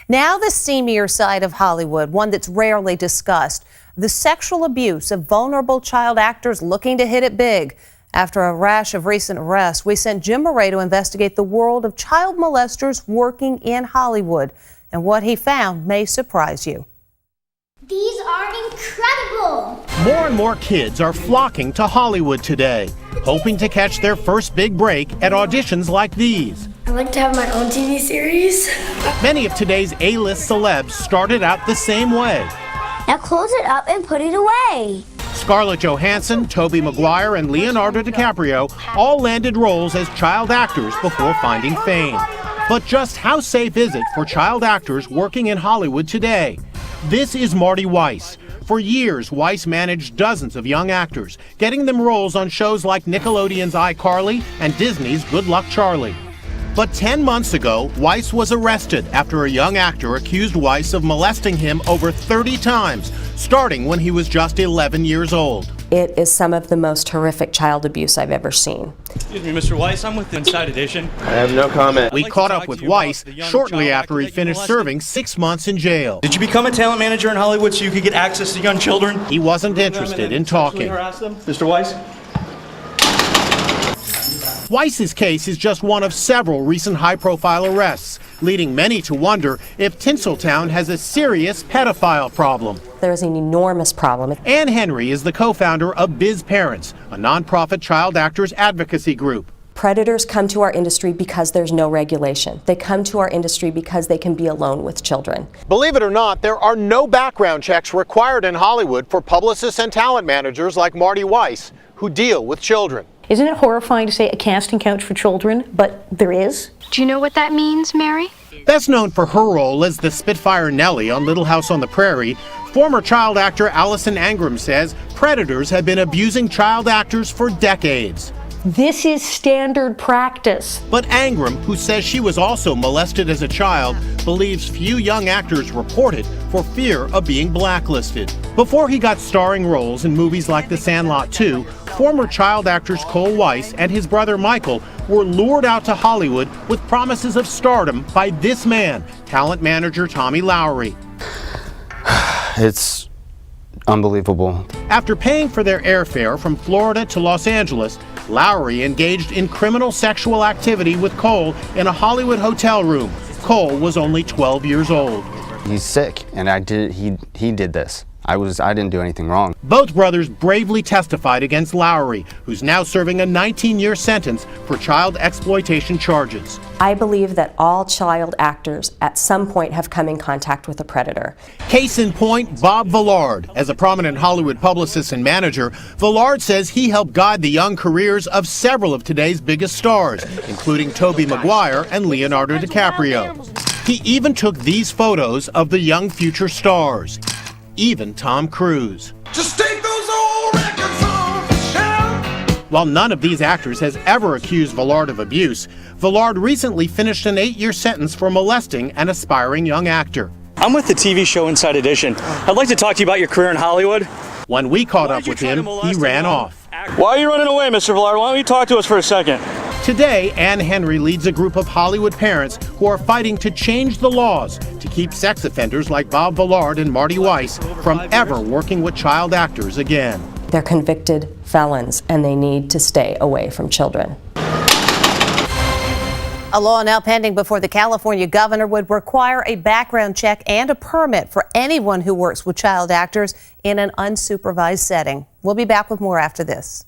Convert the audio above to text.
Now the seamier side of Hollywood, one that's rarely discussed. The sexual abuse of vulnerable child actors looking to hit it big. After a rash of recent arrests, we sent Jim Murray to investigate the world of child molesters working in Hollywood. And what he found may surprise you. These are incredible! More and more kids are flocking to Hollywood today, hoping to catch their first big break at auditions like these. I'd like to have my own TV series. Many of today's A-list celebs started out the same way. Now close it up and put it away. Scarlett Johansson, Tobey Maguire, and Leonardo DiCaprio all landed roles as child actors before finding fame. But just how safe is it for child actors working in Hollywood today? This is Marty Weiss. For years, Weiss managed dozens of young actors, getting them roles on shows like Nickelodeon's iCarly and Disney's Good Luck Charlie. But 10 months ago, Weiss was arrested after a young actor accused Weiss of molesting him over 30 times, starting when he was just 11 years old. It is some of the most horrific child abuse I've ever seen. Excuse me, Mr. Weiss, I'm with Inside Edition. I have no comment. We caught up with Weiss shortly after he finished serving 6 months in jail. Did you become a talent manager in Hollywood so you could get access to young children? He wasn't interested in talking. Mr. Weiss? Weiss's case is just one of several recent high-profile arrests, leading many to wonder if Tinseltown has a serious pedophile problem. There's an enormous problem. Ann Henry is the co-founder of Biz Parents, a nonprofit child actors advocacy group. Predators come to our industry because there's no regulation. They come to our industry because they can be alone with children. Believe it or not, there are no background checks required in Hollywood for publicists and talent managers like Marty Weiss, who deal with children. Isn't it horrifying to say a casting couch for children, but there is? Do you know what that means, Mary? Best known for her role as the Spitfire Nellie on Little House on the Prairie, former child actor Allison Angram says predators have been abusing child actors for decades. This is standard practice. But Angram, who says she was also molested as a child, believes few young actors report it for fear of being blacklisted. Before he got starring roles in movies like The Sandlot 2, former child actors Cole Weiss and his brother Michael were lured out to Hollywood with promises of stardom by this man, talent manager Tommy Lowry. It's unbelievable. After paying for their airfare from Florida to Los Angeles, Lowry engaged in criminal sexual activity with Cole in a Hollywood hotel room. Cole was only 12 years old. He's sick, and he did this. I didn't do anything wrong. Both brothers bravely testified against Lowry, who's now serving a 19-year sentence for child exploitation charges. I believe that all child actors at some point have come in contact with a predator. Case in point, Bob Villard. As a prominent Hollywood publicist and manager, Villard says he helped guide the young careers of several of today's biggest stars, including Tobey Maguire and Leonardo DiCaprio. He even took these photos of the young future stars. Even Tom Cruise. Just take those old records off the shelf. While none of these actors has ever accused Villard of abuse, Villard recently finished an 8-year sentence for molesting an aspiring young actor. I'm with the TV show Inside Edition. I'd like to talk to you about your career in Hollywood. When we caught up with him, he ran off. Why are you running away, Mr. Villard? Why don't you talk to us for a second? Today, Ann Henry leads a group of Hollywood parents who are fighting to change the laws to keep sex offenders like Bob Villard and Marty Weiss from ever working with child actors again. They're convicted felons, and they need to stay away from children. A law now pending before the California governor would require a background check and a permit for anyone who works with child actors in an unsupervised setting. We'll be back with more after this.